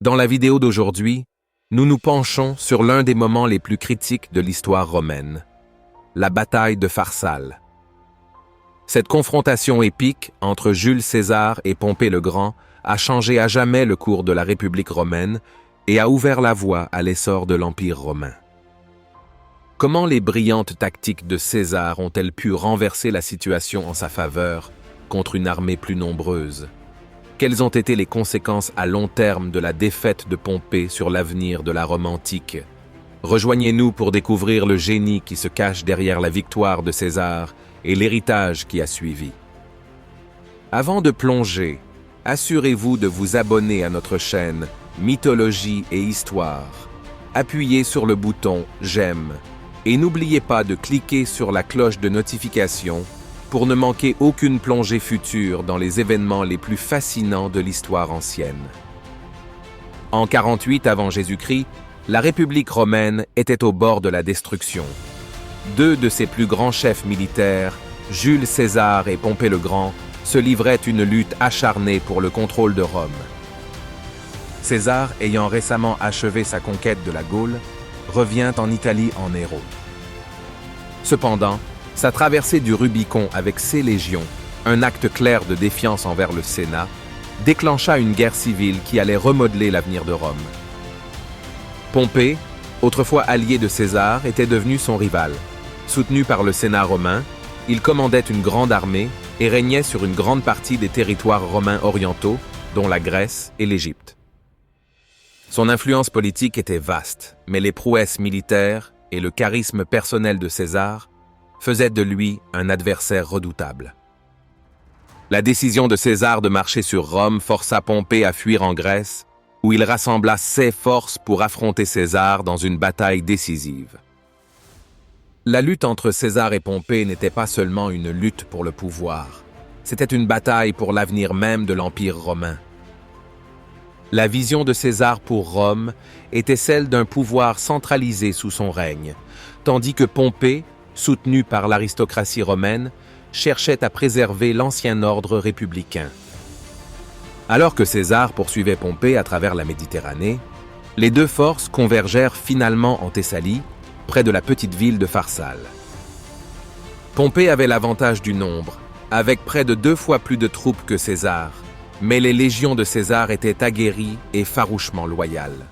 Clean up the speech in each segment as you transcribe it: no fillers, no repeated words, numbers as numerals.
Dans la vidéo d'aujourd'hui, nous nous penchons sur l'un des moments les plus critiques de l'histoire romaine, la bataille de Pharsale. Cette confrontation épique entre Jules César et Pompée le Grand a changé à jamais le cours de la République romaine et a ouvert la voie à l'essor de l'Empire romain. Comment les brillantes tactiques de César ont-elles pu renverser la situation en sa faveur contre une armée plus nombreuse? Quelles ont été les conséquences à long terme de la défaite de Pompée sur l'avenir de la Rome antique? Rejoignez-nous pour découvrir le génie qui se cache derrière la victoire de César et l'héritage qui a suivi. Avant de plonger, assurez-vous de vous abonner à notre chaîne Mythologie et Histoire. Appuyez sur le bouton « J'aime » et n'oubliez pas de cliquer sur la cloche de notification pour ne manquer aucune plongée future dans les événements les plus fascinants de l'histoire ancienne. En 48 avant Jésus-Christ, la République romaine était au bord de la destruction. Deux de ses plus grands chefs militaires, Jules César et Pompée le Grand, se livraient une lutte acharnée pour le contrôle de Rome. César, ayant récemment achevé sa conquête de la Gaule, revient en Italie en héros. Cependant, sa traversée du Rubicon avec ses légions, un acte clair de défiance envers le Sénat, déclencha une guerre civile qui allait remodeler l'avenir de Rome. Pompée, autrefois allié de César, était devenu son rival. Soutenu par le Sénat romain, il commandait une grande armée et régnait sur une grande partie des territoires romains orientaux, dont la Grèce et l'Égypte. Son influence politique était vaste, mais les prouesses militaires et le charisme personnel de César faisaient de lui un adversaire redoutable. La décision de César de marcher sur Rome força Pompée à fuir en Grèce, où il rassembla ses forces pour affronter César dans une bataille décisive. La lutte entre César et Pompée n'était pas seulement une lutte pour le pouvoir, c'était une bataille pour l'avenir même de l'Empire romain. La vision de César pour Rome était celle d'un pouvoir centralisé sous son règne, tandis que Pompée, soutenu par l'aristocratie romaine, cherchait à préserver l'ancien ordre républicain. Alors que César poursuivait Pompée à travers la Méditerranée, les deux forces convergèrent finalement en Thessalie, près de la petite ville de Pharsale. Pompée avait l'avantage du nombre, avec près de 2 fois plus de troupes que César, mais les légions de César étaient aguerries et farouchement loyales.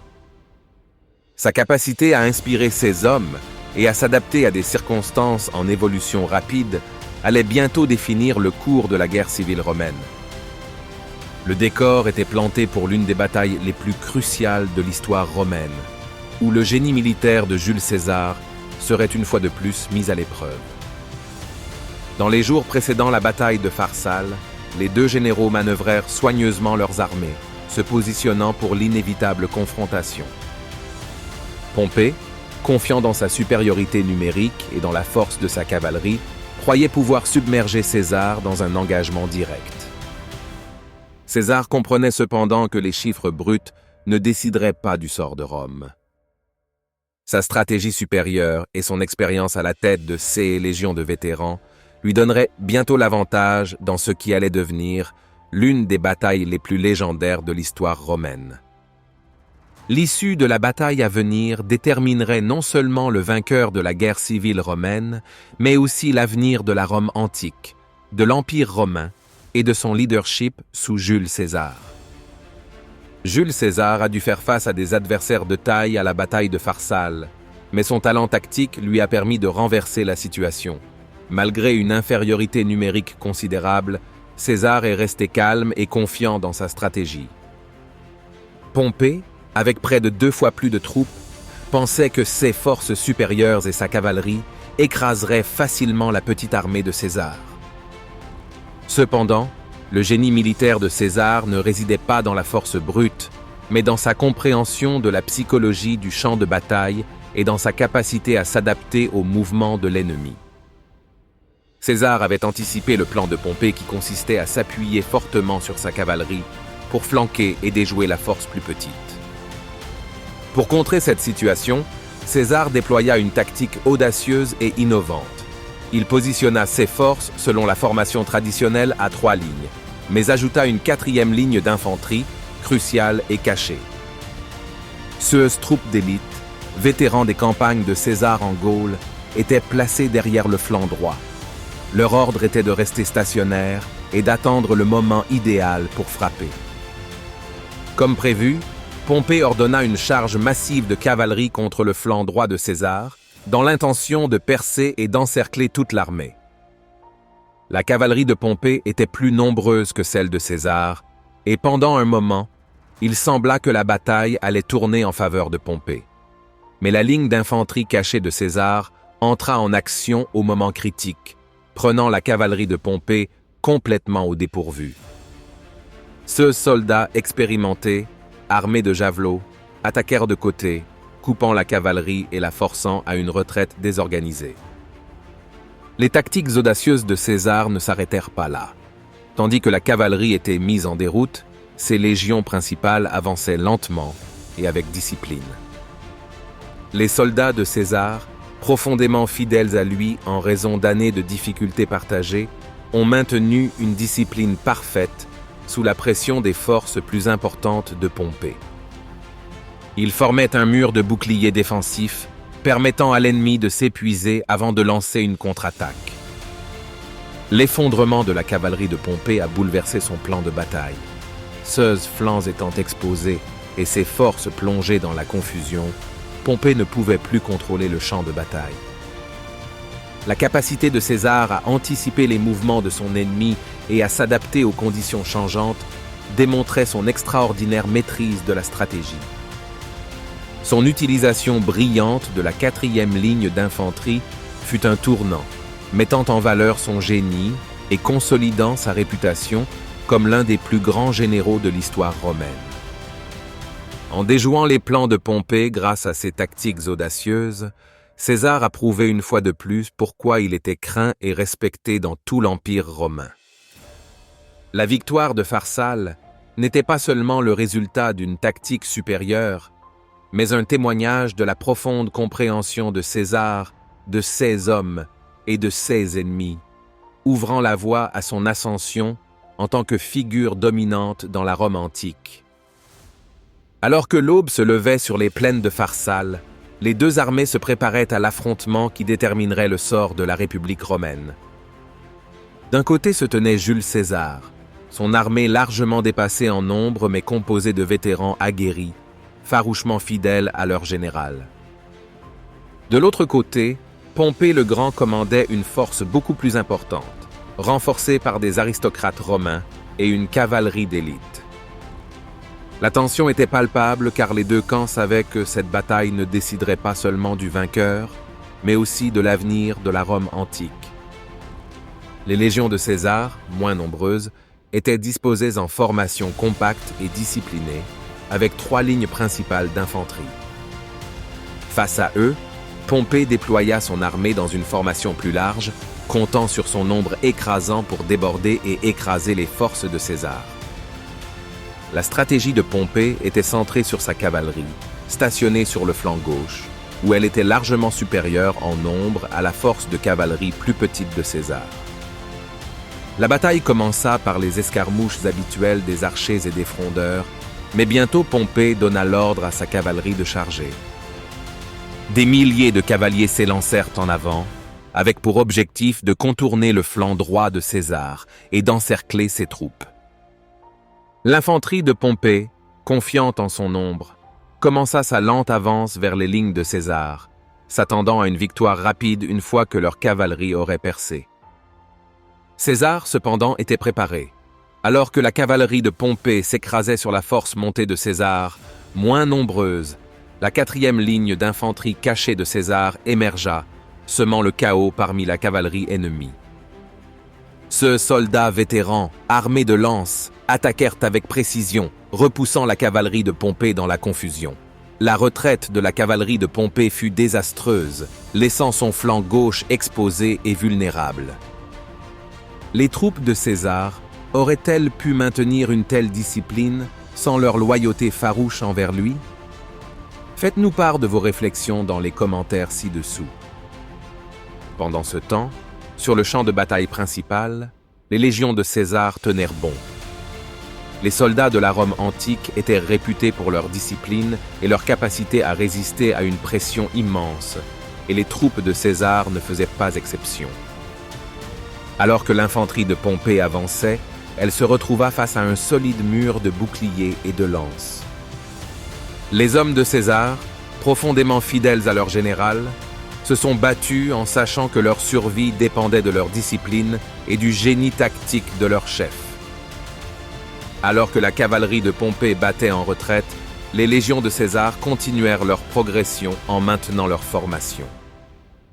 Sa capacité à inspirer ses hommes et à s'adapter à des circonstances en évolution rapide allait bientôt définir le cours de la guerre civile romaine. Le décor était planté pour l'une des batailles les plus cruciales de l'histoire romaine, où le génie militaire de Jules César serait une fois de plus mis à l'épreuve. Dans les jours précédant la bataille de Pharsale, les deux généraux manœuvrèrent soigneusement leurs armées, se positionnant pour l'inévitable confrontation. Pompée, confiant dans sa supériorité numérique et dans la force de sa cavalerie, croyait pouvoir submerger César dans un engagement direct. César comprenait cependant que les chiffres bruts ne décideraient pas du sort de Rome. Sa stratégie supérieure et son expérience à la tête de ses légions de vétérans lui donneraient bientôt l'avantage dans ce qui allait devenir l'une des batailles les plus légendaires de l'histoire romaine. L'issue de la bataille à venir déterminerait non seulement le vainqueur de la guerre civile romaine, mais aussi l'avenir de la Rome antique, de l'Empire romain et de son leadership sous Jules César. Jules César a dû faire face à des adversaires de taille à la bataille de Pharsale, mais son talent tactique lui a permis de renverser la situation. Malgré une infériorité numérique considérable, César est resté calme et confiant dans sa stratégie. Pompée, avec près de 2 fois plus de troupes, pensait que ses forces supérieures et sa cavalerie écraseraient facilement la petite armée de César. Cependant, le génie militaire de César ne résidait pas dans la force brute, mais dans sa compréhension de la psychologie du champ de bataille et dans sa capacité à s'adapter aux mouvements de l'ennemi. César avait anticipé le plan de Pompée qui consistait à s'appuyer fortement sur sa cavalerie pour flanquer et déjouer la force plus petite. Pour contrer cette situation, César déploya une tactique audacieuse et innovante. Il positionna ses forces selon la formation traditionnelle à 3 lignes, mais ajouta une 4e ligne d'infanterie, cruciale et cachée. Seules troupes d'élite, vétérans des campagnes de César en Gaule, étaient placés derrière le flanc droit. Leur ordre était de rester stationnaires et d'attendre le moment idéal pour frapper. Comme prévu, Pompée ordonna une charge massive de cavalerie contre le flanc droit de César, dans l'intention de percer et d'encercler toute l'armée. La cavalerie de Pompée était plus nombreuse que celle de César, et pendant un moment, il sembla que la bataille allait tourner en faveur de Pompée. Mais la ligne d'infanterie cachée de César entra en action au moment critique, prenant la cavalerie de Pompée complètement au dépourvu. Ce soldats expérimentés, armés de javelots, attaquèrent de côté, coupant la cavalerie et la forçant à une retraite désorganisée. Les tactiques audacieuses de César ne s'arrêtèrent pas là. Tandis que la cavalerie était mise en déroute, ses légions principales avançaient lentement et avec discipline. Les soldats de César, profondément fidèles à lui en raison d'années de difficultés partagées, ont maintenu une discipline parfaite sous la pression des forces plus importantes de Pompée. Ils formaient un mur de boucliers défensifs, permettant à l'ennemi de s'épuiser avant de lancer une contre-attaque. L'effondrement de la cavalerie de Pompée a bouleversé son plan de bataille. Ses flancs étant exposés et ses forces plongées dans la confusion, Pompée ne pouvait plus contrôler le champ de bataille. La capacité de César à anticiper les mouvements de son ennemi et à s'adapter aux conditions changeantes démontrait son extraordinaire maîtrise de la stratégie. Son utilisation brillante de la 4e ligne d'infanterie fut un tournant, mettant en valeur son génie et consolidant sa réputation comme l'un des plus grands généraux de l'histoire romaine. En déjouant les plans de Pompée grâce à ses tactiques audacieuses, César a prouvé une fois de plus pourquoi il était craint et respecté dans tout l'Empire romain. La victoire de Pharsale n'était pas seulement le résultat d'une tactique supérieure, mais un témoignage de la profonde compréhension de César, de ses hommes et de ses ennemis, ouvrant la voie à son ascension en tant que figure dominante dans la Rome antique. Alors que l'aube se levait sur les plaines de Pharsale, les deux armées se préparaient à l'affrontement qui déterminerait le sort de la République romaine. D'un côté se tenait Jules César, son armée largement dépassée en nombre mais composée de vétérans aguerris, farouchement fidèles à leur général. De l'autre côté, Pompée le Grand commandait une force beaucoup plus importante, renforcée par des aristocrates romains et une cavalerie d'élite. La tension était palpable car les deux camps savaient que cette bataille ne déciderait pas seulement du vainqueur, mais aussi de l'avenir de la Rome antique. Les légions de César, moins nombreuses, étaient disposées en formation compacte et disciplinée, avec 3 lignes principales d'infanterie. Face à eux, Pompée déploya son armée dans une formation plus large, comptant sur son nombre écrasant pour déborder et écraser les forces de César. La stratégie de Pompée était centrée sur sa cavalerie, stationnée sur le flanc gauche, où elle était largement supérieure en nombre à la force de cavalerie plus petite de César. La bataille commença par les escarmouches habituelles des archers et des frondeurs, mais bientôt Pompée donna l'ordre à sa cavalerie de charger. Des milliers de cavaliers s'élancèrent en avant, avec pour objectif de contourner le flanc droit de César et d'encercler ses troupes. L'infanterie de Pompée, confiante en son nombre, commença sa lente avance vers les lignes de César, s'attendant à une victoire rapide une fois que leur cavalerie aurait percé. César, cependant, était préparé. Alors que la cavalerie de Pompée s'écrasait sur la force montée de César, moins nombreuse, la 4e ligne d'infanterie cachée de César émergea, semant le chaos parmi la cavalerie ennemie. Ce soldat vétéran, armé de lances, attaquèrent avec précision, repoussant la cavalerie de Pompée dans la confusion. La retraite de la cavalerie de Pompée fut désastreuse, laissant son flanc gauche exposé et vulnérable. Les troupes de César auraient-elles pu maintenir une telle discipline sans leur loyauté farouche envers lui? Faites-nous part de vos réflexions dans les commentaires ci-dessous. Pendant ce temps, sur le champ de bataille principal, les légions de César tenèrent bon. Les soldats de la Rome antique étaient réputés pour leur discipline et leur capacité à résister à une pression immense, et les troupes de César ne faisaient pas exception. Alors que l'infanterie de Pompée avançait, elle se retrouva face à un solide mur de boucliers et de lances. Les hommes de César, profondément fidèles à leur général, se sont battus en sachant que leur survie dépendait de leur discipline et du génie tactique de leur chef. Alors que la cavalerie de Pompée battait en retraite, les légions de César continuèrent leur progression en maintenant leur formation.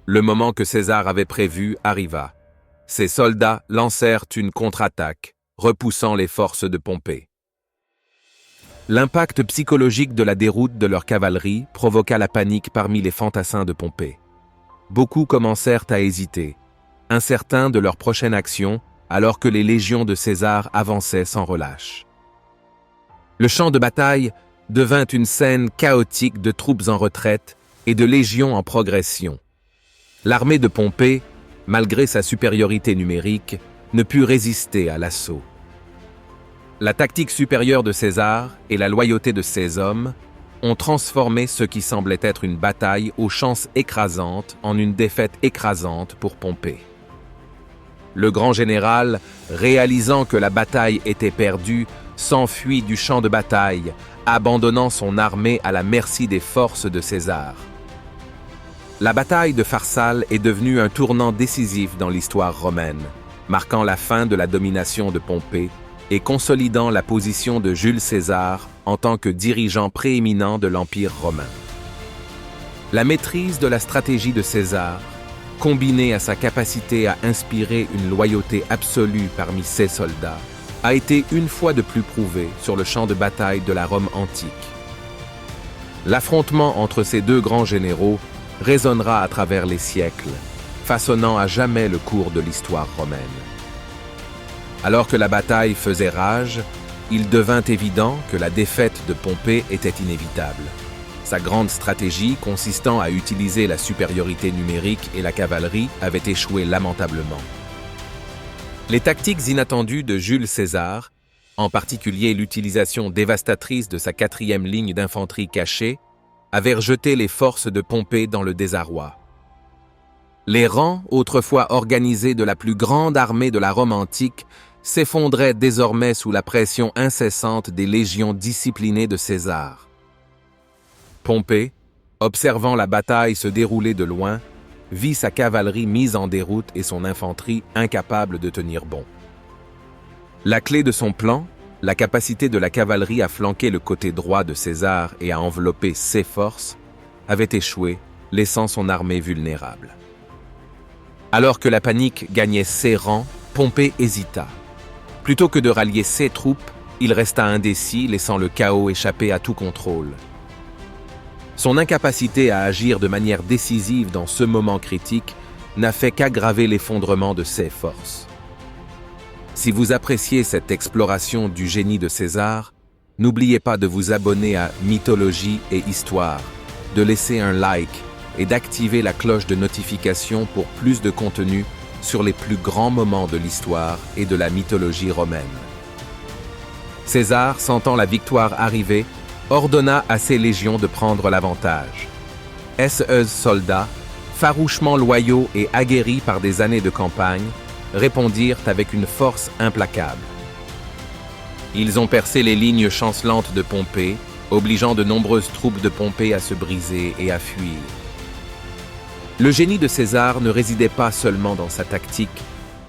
Le moment que César avait prévu arriva. Ses soldats lancèrent une contre-attaque, repoussant les forces de Pompée. L'impact psychologique de la déroute de leur cavalerie provoqua la panique parmi les fantassins de Pompée. Beaucoup commencèrent à hésiter, incertains de leur prochaine action, alors que les légions de César avançaient sans relâche. Le champ de bataille devint une scène chaotique de troupes en retraite et de légions en progression. L'armée de Pompée, malgré sa supériorité numérique, ne put résister à l'assaut. La tactique supérieure de César et la loyauté de ses hommes ont transformé ce qui semblait être une bataille aux chances écrasantes en une défaite écrasante pour Pompée. Le grand général, réalisant que la bataille était perdue, s'enfuit du champ de bataille, abandonnant son armée à la merci des forces de César. La bataille de Pharsale est devenue un tournant décisif dans l'histoire romaine, marquant la fin de la domination de Pompée et consolidant la position de Jules César en tant que dirigeant prééminent de l'Empire romain. La maîtrise de la stratégie de César, combinée à sa capacité à inspirer une loyauté absolue parmi ses soldats, a été une fois de plus prouvée sur le champ de bataille de la Rome antique. L'affrontement entre ces deux grands généraux résonnera à travers les siècles, façonnant à jamais le cours de l'histoire romaine. Alors que la bataille faisait rage, il devint évident que la défaite de Pompée était inévitable. Sa grande stratégie, consistant à utiliser la supériorité numérique et la cavalerie, avait échoué lamentablement. Les tactiques inattendues de Jules César, en particulier l'utilisation dévastatrice de sa 4e ligne d'infanterie cachée, avaient rejeté les forces de Pompée dans le désarroi. Les rangs, autrefois organisés de la plus grande armée de la Rome antique, s'effondraient désormais sous la pression incessante des légions disciplinées de César. Pompée, observant la bataille se dérouler de loin, vit sa cavalerie mise en déroute et son infanterie incapable de tenir bon. La clé de son plan, la capacité de la cavalerie à flanquer le côté droit de César et à envelopper ses forces, avait échoué, laissant son armée vulnérable. Alors que la panique gagnait ses rangs, Pompée hésita. Plutôt que de rallier ses troupes, il resta indécis, laissant le chaos échapper à tout contrôle. Son incapacité à agir de manière décisive dans ce moment critique n'a fait qu'aggraver l'effondrement de ses forces. Si vous appréciez cette exploration du génie de César, n'oubliez pas de vous abonner à Mythologie et Histoire, de laisser un like et d'activer la cloche de notification pour plus de contenu sur les plus grands moments de l'histoire et de la mythologie romaine. César, sentant la victoire arriver, ordonna à ses légions de prendre l'avantage. Ses soldats, farouchement loyaux et aguerris par des années de campagne, répondirent avec une force implacable. Ils ont percé les lignes chancelantes de Pompée, obligeant de nombreuses troupes de Pompée à se briser et à fuir. Le génie de César ne résidait pas seulement dans sa tactique,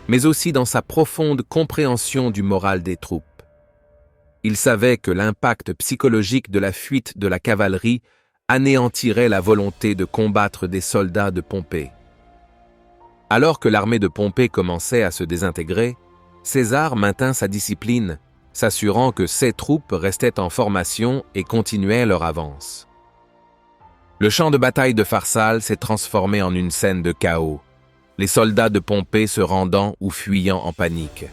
mais aussi dans sa profonde compréhension du moral des troupes. Il savait que l'impact psychologique de la fuite de la cavalerie anéantirait la volonté de combattre des soldats de Pompée. Alors que l'armée de Pompée commençait à se désintégrer, César maintint sa discipline, s'assurant que ses troupes restaient en formation et continuaient leur avance. Le champ de bataille de Pharsale s'est transformé en une scène de chaos, les soldats de Pompée se rendant ou fuyant en panique.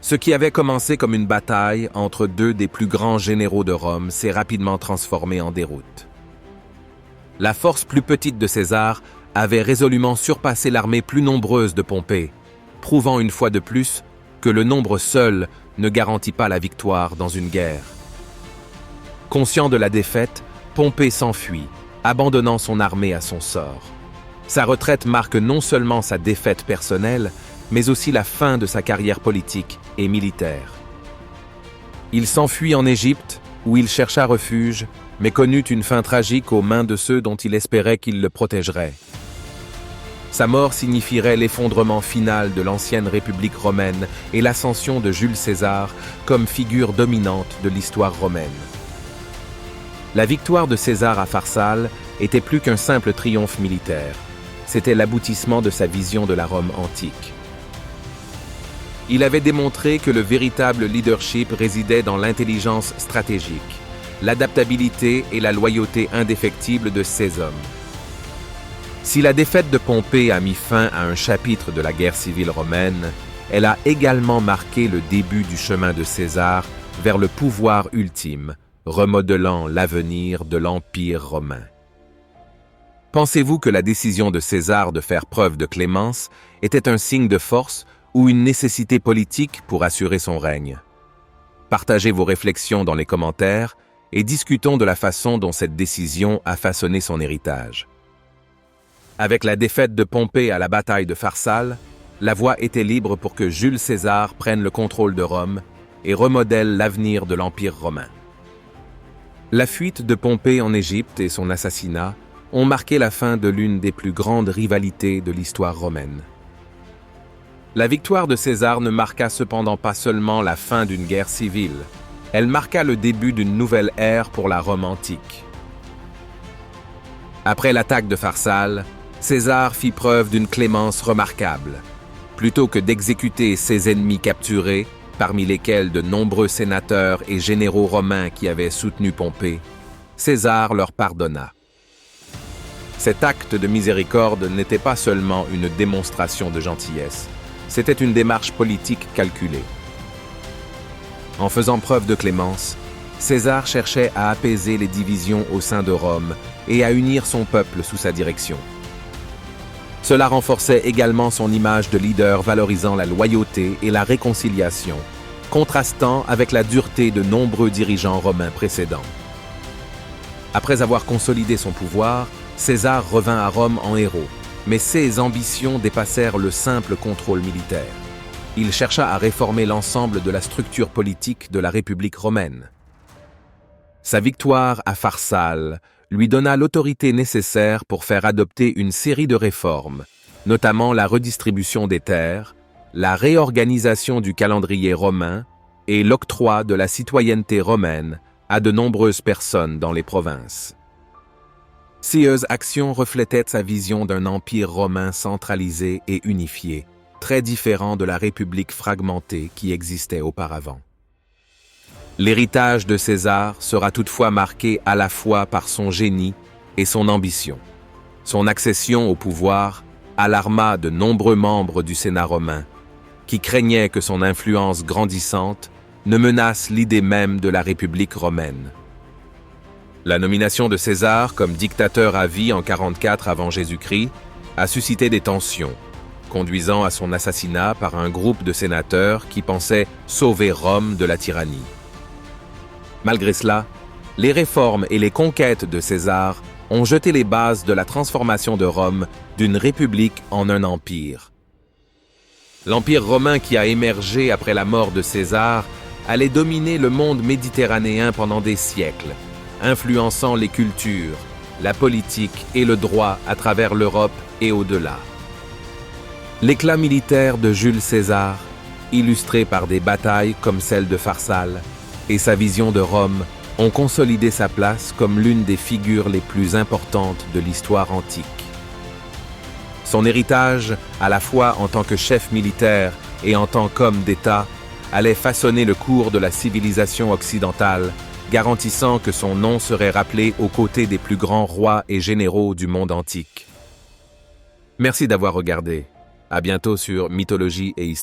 Ce qui avait commencé comme une bataille entre deux des plus grands généraux de Rome s'est rapidement transformé en déroute. La force plus petite de César avait résolument surpassé l'armée plus nombreuse de Pompée, prouvant une fois de plus que le nombre seul ne garantit pas la victoire dans une guerre. Conscient de la défaite, Pompée s'enfuit, abandonnant son armée à son sort. Sa retraite marque non seulement sa défaite personnelle, mais aussi la fin de sa carrière politique et militaire. Il s'enfuit en Égypte, où il chercha refuge, mais connut une fin tragique aux mains de ceux dont il espérait qu'ils le protégeraient. Sa mort signifierait l'effondrement final de l'ancienne République romaine et l'ascension de Jules César comme figure dominante de l'histoire romaine. La victoire de César à Pharsale était plus qu'un simple triomphe militaire. C'était l'aboutissement de sa vision de la Rome antique. Il avait démontré que le véritable leadership résidait dans l'intelligence stratégique, l'adaptabilité et la loyauté indéfectible de ses hommes. Si la défaite de Pompée a mis fin à un chapitre de la guerre civile romaine, elle a également marqué le début du chemin de César vers le pouvoir ultime, remodelant l'avenir de l'Empire romain. Pensez-vous que la décision de César de faire preuve de clémence était un signe de force ou une nécessité politique pour assurer son règne? Partagez vos réflexions dans les commentaires et discutons de la façon dont cette décision a façonné son héritage. Avec la défaite de Pompée à la bataille de Pharsale, la voie était libre pour que Jules César prenne le contrôle de Rome et remodèle l'avenir de l'Empire romain. La fuite de Pompée en Égypte et son assassinat ont marqué la fin de l'une des plus grandes rivalités de l'histoire romaine. La victoire de César ne marqua cependant pas seulement la fin d'une guerre civile, elle marqua le début d'une nouvelle ère pour la Rome antique. Après l'attaque de Pharsale, César fit preuve d'une clémence remarquable. Plutôt que d'exécuter ses ennemis capturés, parmi lesquels de nombreux sénateurs et généraux romains qui avaient soutenu Pompée, César leur pardonna. Cet acte de miséricorde n'était pas seulement une démonstration de gentillesse, c'était une démarche politique calculée. En faisant preuve de clémence, César cherchait à apaiser les divisions au sein de Rome et à unir son peuple sous sa direction. Cela renforçait également son image de leader valorisant la loyauté et la réconciliation, contrastant avec la dureté de nombreux dirigeants romains précédents. Après avoir consolidé son pouvoir, César revint à Rome en héros, mais ses ambitions dépassèrent le simple contrôle militaire. Il chercha à réformer l'ensemble de la structure politique de la République romaine. Sa victoire à Pharsale lui donna l'autorité nécessaire pour faire adopter une série de réformes, notamment la redistribution des terres, la réorganisation du calendrier romain et l'octroi de la citoyenneté romaine à de nombreuses personnes dans les provinces. Ces actions reflétaient sa vision d'un empire romain centralisé et unifié, très différent de la République fragmentée qui existait auparavant. L'héritage de César sera toutefois marqué à la fois par son génie et son ambition. Son accession au pouvoir alarma de nombreux membres du Sénat romain, qui craignaient que son influence grandissante ne menace l'idée même de la République romaine. La nomination de César comme dictateur à vie en 44 avant Jésus-Christ a suscité des tensions, conduisant à son assassinat par un groupe de sénateurs qui pensaient sauver Rome de la tyrannie. Malgré cela, les réformes et les conquêtes de César ont jeté les bases de la transformation de Rome d'une république en un empire. L'empire romain qui a émergé après la mort de César allait dominer le monde méditerranéen pendant des siècles, influençant les cultures, la politique et le droit à travers l'Europe et au-delà. L'éclat militaire de Jules César, illustré par des batailles comme celle de Pharsale, et sa vision de Rome ont consolidé sa place comme l'une des figures les plus importantes de l'histoire antique. Son héritage, à la fois en tant que chef militaire et en tant qu'homme d'État, allait façonner le cours de la civilisation occidentale, garantissant que son nom serait rappelé aux côtés des plus grands rois et généraux du monde antique. Merci d'avoir regardé. À bientôt sur Mythologie et Histoire.